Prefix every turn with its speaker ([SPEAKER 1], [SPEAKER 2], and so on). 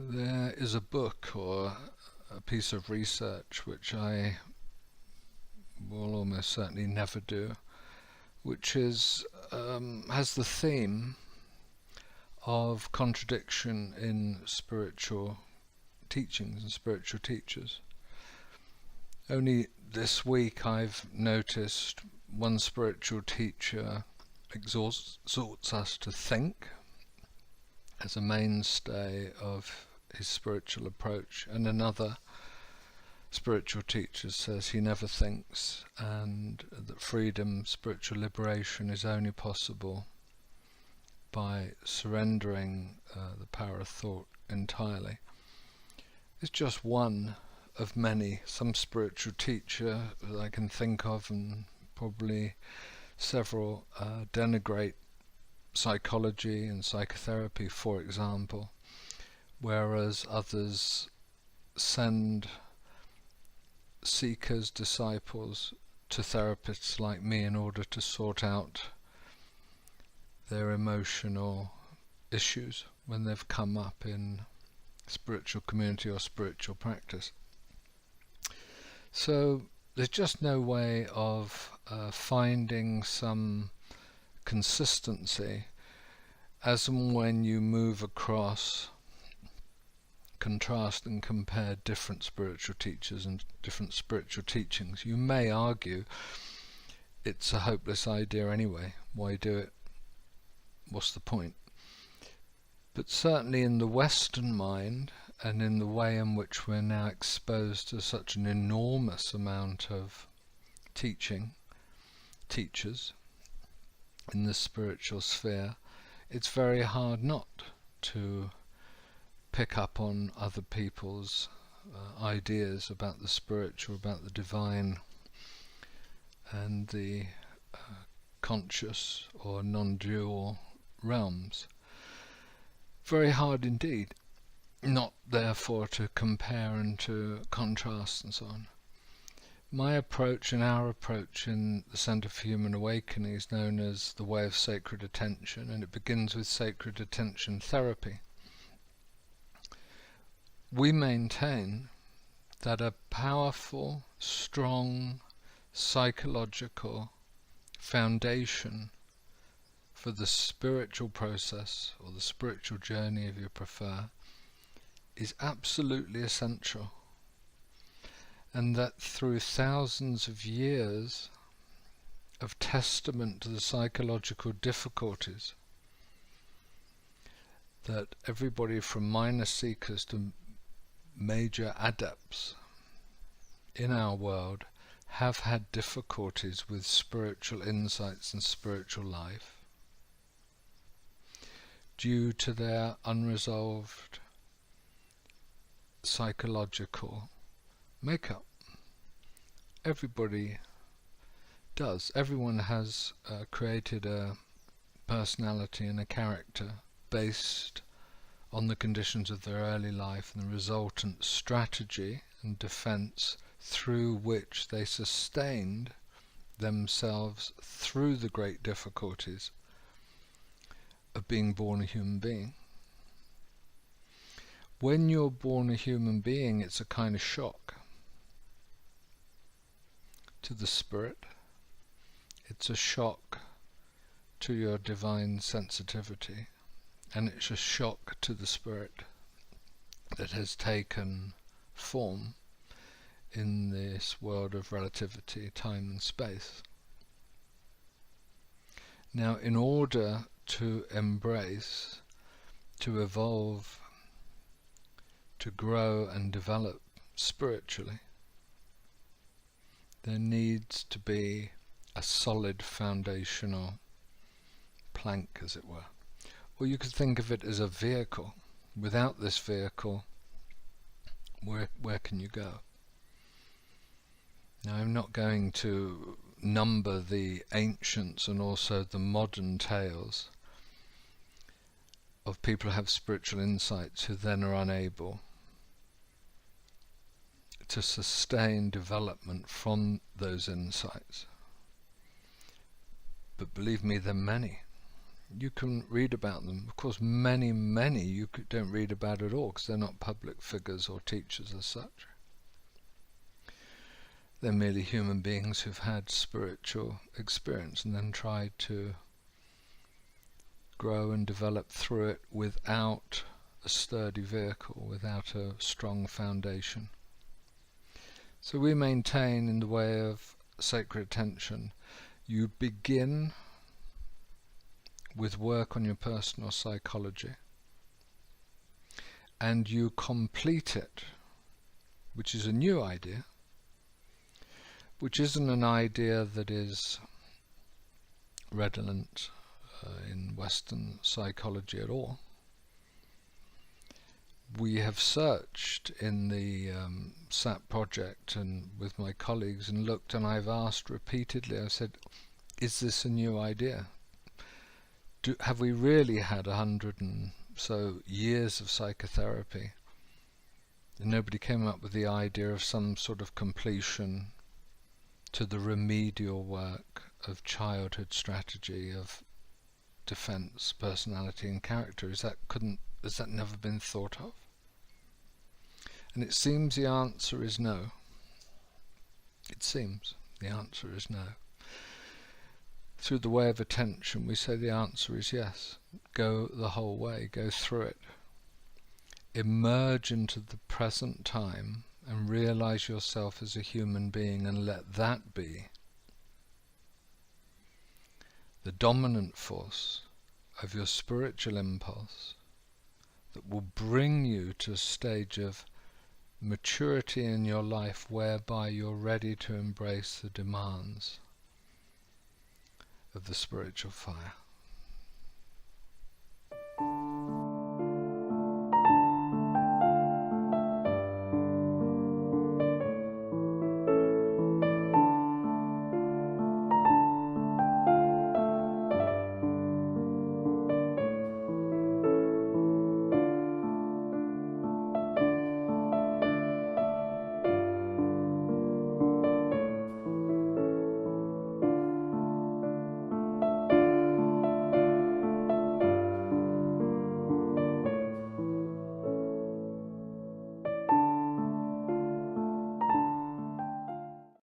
[SPEAKER 1] There is a book or a piece of research which I will almost certainly never do, which is has the theme of contradiction in spiritual teachings and spiritual teachers. Only this week I've noticed one spiritual teacher exhorts us to think as a mainstay of his spiritual approach, and another spiritual teacher says he never thinks, and that freedom, spiritual liberation is only possible by surrendering the power of thought entirely. It's just one of many. Some spiritual teacher that I can think of, and probably several, denigrate psychology and psychotherapy, for example, whereas others send seekers, disciples, to therapists like me in order to sort out their emotional issues when they've come up in spiritual community or spiritual practice. So there's just no way of finding some consistency as and when you move across, contrast and compare different spiritual teachers and different spiritual teachings. You may argue it's a hopeless idea anyway. Why do it? What's the point? But certainly in the Western mind, and in the way in which we're now exposed to such an enormous amount of teachers in the spiritual sphere, it's very hard not to pick up on other people's ideas about the spiritual, about the divine and the conscious or non-dual realms. Very hard indeed, not therefore to compare and to contrast and so on. My approach and our approach in the Centre for Human Awakening is known as the way of sacred attention, and it begins with sacred attention therapy. We maintain that a powerful, strong psychological foundation for the spiritual process, or the spiritual journey if you prefer, is absolutely essential, and that through thousands of years of testament to the psychological difficulties that everybody from minor seekers to major adepts in our world have had difficulties with spiritual insights and spiritual life due to their unresolved psychological makeup. Everybody does. Everyone has created a personality and a character based on the conditions of their early life and the resultant strategy and defense through which they sustained themselves through the great difficulties of being born a human being. When you're born a human being, it's a kind of shock to the spirit. It's a shock to your divine sensitivity, and it's a shock to the spirit that has taken form in this world of relativity, time and space. Now, in order to embrace, to evolve, to grow and develop spiritually, there needs to be a solid foundational plank, as it were. Or you could think of it as a vehicle. Without this vehicle, where can you go? Now, I'm not going to number the ancients and also the modern tales of people who have spiritual insights who then are unable to sustain development from those insights. But believe me, there are many. You can read about them. Of course, many you don't read about at all because they're not public figures or teachers as such. They're merely human beings who've had spiritual experience and then tried to grow and develop through it without a sturdy vehicle, without a strong foundation. So we maintain, in the way of sacred attention, you begin with work on your personal psychology and you complete it, which is a new idea, which isn't an idea that is redolent in Western psychology at all. We have searched in the SAP project and with my colleagues and looked, and I've asked repeatedly, I've said, is this a new idea? Have we really had 100 and so years of psychotherapy and nobody came up with the idea of some sort of completion to the remedial work of childhood strategy, of defense, personality and character? Has that never been thought of? And it seems the answer is no. It seems the answer is no. Through the way of attention, we say the answer is yes. Go the whole way, go through it. Emerge into the present time and realize yourself as a human being, and let that be the dominant force of your spiritual impulse that will bring you to a stage of maturity in your life whereby you're ready to embrace the demands of the spiritual fire.